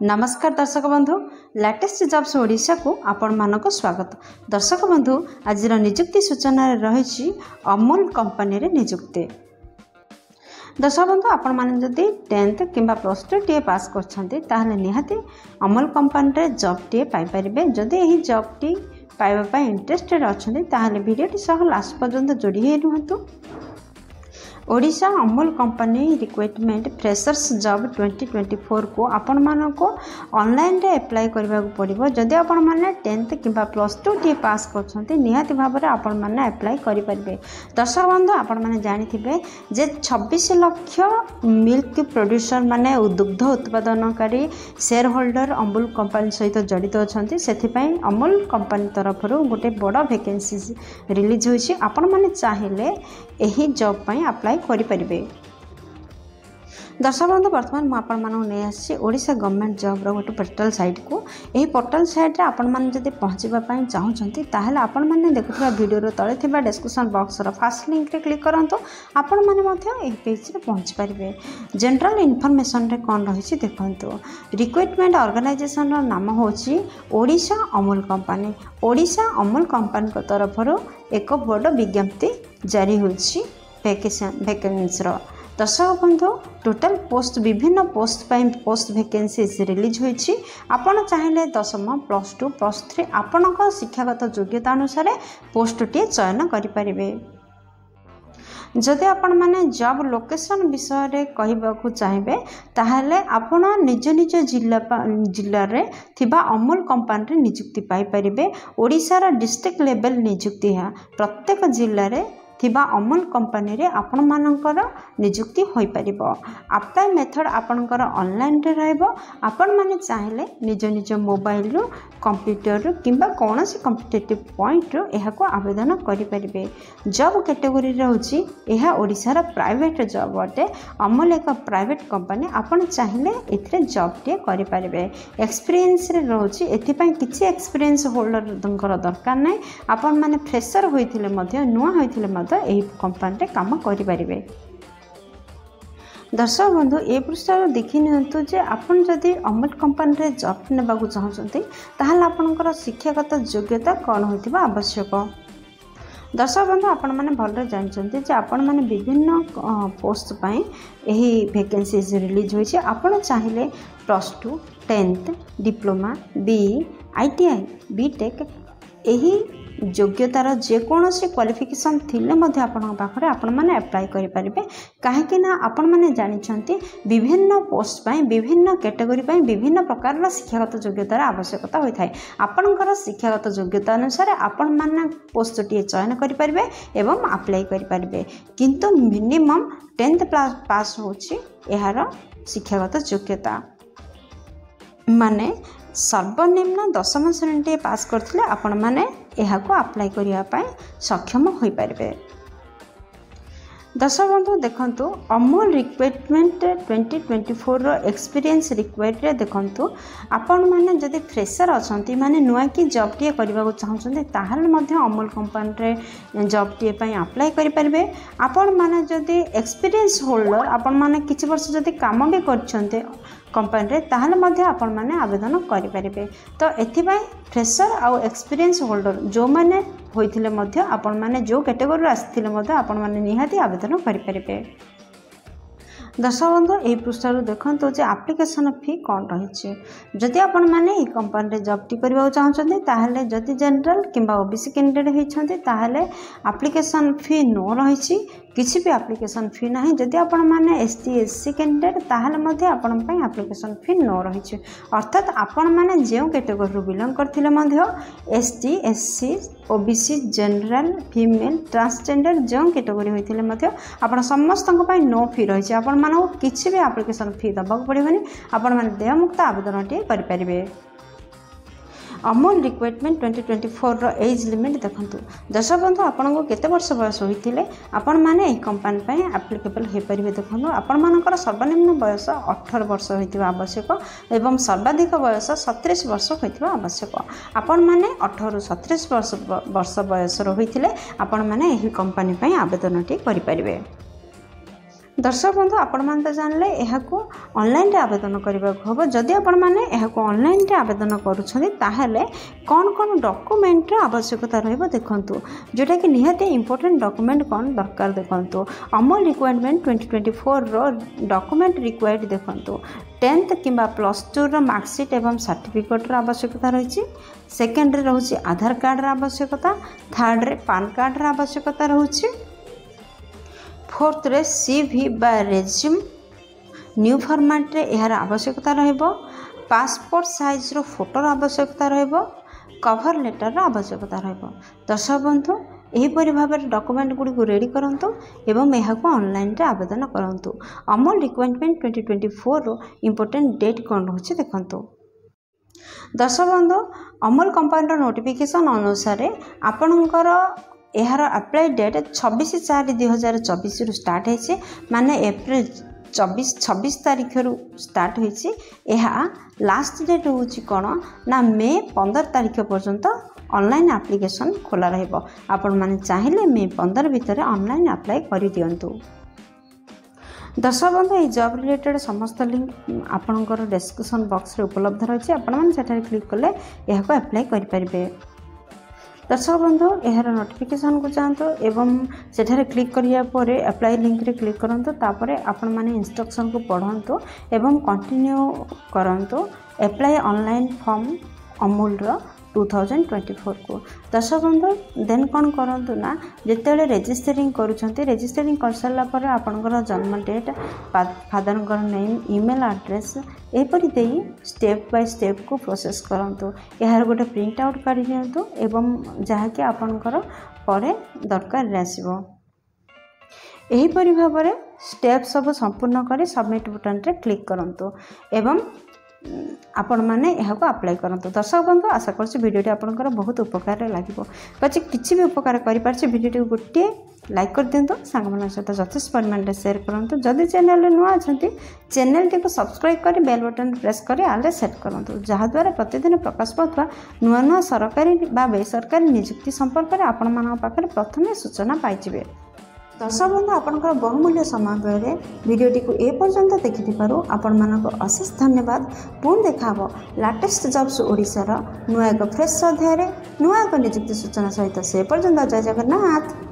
नमस्कार दर्शक बंधु लेटेस्ट जॉब्स ओडिशा को आपण मानक स्वागत। दर्शक बंधु आज निजुक्ति सूचना रही अमूल कंपनी रे निजुक्ति। दर्शक बंधु आपण मैंने जदि 10th कि +2 टी पास कर निहाती अमूल कंपनी रे जॉब टी पाइपर। जदि यही जॉब टी पाइबा इंटरेस्टेड अच्छा भिडियोटी सह लास्ट पर्यंत जोड़ी रुहतु। Odisha Amul company requirement freshers job 2024 को आपण मानको ऑनलाइन रे अप्लाई करबा को पड़िबो। जदि आपण माने 10th कि +2 टी पास करछन्ते निहाती भाव रे आपण माने अप्लाई करि परिबे। दर्शक बंधु आपण माने जानिथिबे जे 26 लाख मिल्क प्रोड्यूसर माने दुग्ध उत्पादनकारी शेयर होल्डर अमूल कंपनी सहित जड़ित अछन्ते। सेथि पई अमूल कंपनी तरफ गोटे बड़ वैकेंसी रिलीज होइछि। आपण माने चाहिले एही जॉब पई अप्लाई करि परिबे। दर्शक बंधु बर्तमान मुझे नहीं ओडिशा गवर्नमेंट जॉब रो गोटे पोर्टल साइट को। यही पोर्टल साइट रे आपण माने जदि पहुँचवा चाहूँगी ताहले आपण माने देखुवा वीडियो तले थिबा description box row first link रे क्लिक करंतु। आपण माने मध्य एही पेज रे पहुँच पारिबे। जनरल इन्फॉर्मेशन रे कोन रहिछि देखंतु। रिक्वायरमेंट ऑर्गेनाइजेशन रो नाम होछि ओडिशा अमूल कंपनी। ओडिशा अमूल कंपनी को तरफ एक बड़ विज्ञप्ति जारी होछि वैकेंसी रो। दर्शक बंधु टोटल पोस्ट विभिन्न पोस्ट पोस्ट वैकेंसीज रिलीज होइछि। आपण चाहिले 10th +2 +3 आपणक शिक्षागत योग्यता अनुसार पोस्ट टी चयन करि परिबे। जदि आपण माने जॉब लोकेशन विषय रे कहबाकू चाहिए ताहले आपण निज निज जिल्ला रे थिबा अमूल कंपनी रे नियुक्ति पाई परिबे। ओडिशा रा डिस्ट्रिक्ट लेवल नियुक्ति है। प्रत्येक जिल्ला रे थिबा अमूल कंपनी रे आपण मानकर नियुक्ति होई परिबो। अप्लाई मेथड आपणकर ऑनलाइन रे रहबो। आपण माने चाहिले निज निज मोबाइल रो कंप्यूटर रो किंबा कोनोसी कॉम्पिटिटिव पॉइंट रो एहा को आवेदन करि परिबे। जॉब कैटेगरी रे होची एहा ओडिसा रा प्राइवेट जॉब अटे। अमूल एक प्राइवेट कंपनी। आपण चाहिले एथरे जॉब टे करि परिबे। एक्सपीरियंस रे रहउची एथि पय किछि एक्सपीरियंस होल्डर दंकर दरकार नै। आपण माने फ्रेशर होइथिले मध्ये नुवा होइथिले यही कंपनी रे काम करि परिबे। दर्शक बंधु ए पृष्ठ देखि नियंतु जे आपण जदि अमूल कंपनी रे जॉब नेबाकू चाहछन्ते ताहाल आपनकर शिक्षागत योग्यता कोन होइतिबा आवश्यक। दर्शक बंधु आपण माने भलरे जानछन्ते जे आपण माने विभिन्न पोस्ट पई एही वैकेंसीज रिलीज होइछे। आपण चाहिले +2 10th diploma BE ITI BTech एही योग्यतार जेकोसी क्वालिफिकेशन थिले मध्य आपण पाखरे आपण माने अप्लाई करि परिबे। काहेकि ना आपण माने जानिछन्ती विभिन्न पोस्ट पई विभिन्न कैटेगरी पई विभिन्न प्रकार रा शिक्षागत योग्यतार आवश्यकता होय थाए। आपनकर शिक्षागत योग्यता अनुसार आपण माने पोस्ट टी चयन करि परिबे एवं अप्लाई करि परिबे। किंतु मिनिमम 10th पास होछि एहार शिक्षागत योग्यता माने सर्वनिम्न 10th श्रेणी पास करथिले आपण माने एहा को अप्लाई करिया पाए सक्षम होई परिबे। दर्शक बंधु देखंतु अमूल रिक्वायरमेंट 2024 रो एक्सपीरियंस रिक्वायर्ड रे देखंतु आपण माने जदि फ्रेशर अछंती माने नुआ की जॉब टी करबा को चाहछन्ते ताहाल मध्ये अमूल कंपनी रे जॉब टी पई अप्लाई करि परिबे। आपण माने जदि एक्सपीरियंस होल्डर आपण माने किछि वर्ष जदि काम भी करछन्ते कंपनी रे ताहाल मध्ये आपण माने आवेदन करि परिबे। तो एथिबाई फ्रेशर आउ एक्सपीरियंस होल्डर जो माने होइथिले मध्ये आपण माने जो कैटेगरी रे आस्थिले मध्ये आपण माने निहाती आवेदन करि परिबे। दर्शक बंधु यही पृष्ठ देखो जे एप्लिकेशन फी कौन रही। जदि आपण माने ई कंपनी रे जॉब टी करबा चाहछन्ते ताहले जदि जनरल किंबा ओबीसी कैंडिडेट होइछन्ते ताहले एप्लिकेशन फी नो रही। किसी भी एप्लिकेशन फी ना। जदि आपण माने ST SC कैंडिडेट ताहले मध्ये आपण पई एप्लिकेशन फी नो रही। अर्थात आपण माने जेउ कैटेगरी रो बिलोंग करथिले मध्ये ST SC OBC general female transgender जो कैटेगरी होइथिले मध्ये आपण समस्त पई नो फी रही। आपण माने किसी भी एप्लिकेशन फी दबाक पड़िबनी। आपण माने देयमुक्त आवेदन टी करि परिबे। अमूल रिक्वायरमेंट 2024 रो एज लिमिट देखंतु। दर्शक बंधु आपण को केते वर्ष बयस होइथिले आपण माने ए कंपनी पई एप्लीकेबल हे परिबे। देखंतु आपण मानकर सर्वनिम्न बयस 18 वर्ष होइतिबा आवश्यक एवं सर्वाधिक बयस 37 वर्ष होइतिबा आवश्यक। आपण माने 18 रु 37 वर्ष बयस होइथिले आपण माने एही कंपनी पई आवेदन टी करि परिबे। दर्शक बंधु आपण मैंने तो जानले यह ऑनलाइन रे आवेदन करने हम जदि आपण मैंने यह ऑनलाइन रे आवेदन करें कौन कौन डॉक्यूमेंट आवश्यकता रहिबो देखंतु जोटा कि निहाती इंपोर्टेंट डॉक्यूमेंट कौन दरकार देखंतु अमूल रिक्वायरमेंट 2024 रो डॉक्यूमेंट रिक्वायर्ड देखंतु 10th किंबा +2 रो मार्कशीट एवं सर्टिफिकेट रो आवश्यकता रही सेकेंड रे रहउची आधार कार्ड रो आवश्यकता थर्ड रे पैन कार्ड रो आवश्यकता रहउची फोर्थ रे CV बा रेज्यूम न्यू फॉर्मेट रे यार आवश्यकता रहइबो पासपोर्ट साइज रो फोटो आवश्यकता रहइबो कवर लेटर रो आवश्यकता रहइबो। दर्शक बंधु एही परि भाबे डॉक्यूमेंट गुडी को रेडी करंतु एवं एहा को ऑनलाइन रे आवेदन करंतु। अमूल रिक्वायरमेंट 2024 रो इंपोर्टेंट डेट कोन रहउछि देखंतु। दर्शक बंधु अमूल कंपनी रो नोटिफिकेशन अनुसार आपनकर यार अप्लाई डेट 26/4/2024 रु स्टार्ट है माने एप्रिल 26 तारीख रु स्टार्ट होइछि। यह लास्ट डेट होछि कोन ना मे 15 तारीख पर्यंत ऑनलाइन एप्लिकेशन खोला रहइबो। आपण माने चाहिले मे 15 भितर ऑनलाइन अप्लाई करि दियंतु। दर्शक बंधु ये जॉब रिलेटेड समस्त लिंक आपनकर डिस्क्रिप्शन बॉक्स रे उपलब्ध रही आपण माने सेठारे क्लिक कले यह को अप्लाई करि परिबे। दर्शक बंधु यार नोटिफिकेशन को जातु एवं सेठारे क्लिक करिया परे अप्लाई लिंक रे क्लिक करंतु तापरे आपण माने इंस्ट्रक्शन को पढ़ंतु एवं कंटिन्यू करंतु अप्लाई ऑनलाइन फॉर्म अमूल रो 2024 को। दर्शक बंधु देन कौन करंतु ना जेतेले रजिस्टरिंग करूछंती रजिस्टरिंग कर सारा पर आपनकर जन्म date father name email address एपरि देई स्टेप बाय स्टेप को प्रोसेस करंतु। यार गोटे प्रिंट आउट काढी दियंतु एवं जहा कि आपनकर परे दरकार रे आसीबो। एही परि भाबरे स्टेप सब संपूर्ण करी सबमिट बटन रे क्लिक करंतु एवं आपण मैंने यहाँ अप्लाई करंतु। दर्शक बंधु आशा करछि वीडियोटी आपनकर बहुत उपकार लागिबो कछि किछि भी उपकार करि पारछि वीडियोटी गोटे लाइक कर दियंतु सांग मन सहित यथेष्ट परिमाण शेयर करंतु। जदि चैनल रे नुआ अछंती चैनल टी को सब्सक्राइब करी बेल बटन प्रेस करी आले सेट करंतु जहा द्वारा प्रतिदिन प्रकाश पाउथवा नुआ नुआ सरकारी बा बेसरकारी नियुक्ति संपर्क में आपण मानक पाखरे प्रथमे सूचना पाइजिबे। दर्शक बंधु आपनकर बहुमूल्य समय बेले वीडियोटी को ए पर्यंत देखिथिबारु आपण मानक अशेष धन्यवाद। पुन देखाबो लेटेस्ट जॉब्स ओडिसा नुआ एक फ्रेश अध्याय नुआ एक नियुक्ति सूचना सहित से पर्यंत जय जगन्नाथ।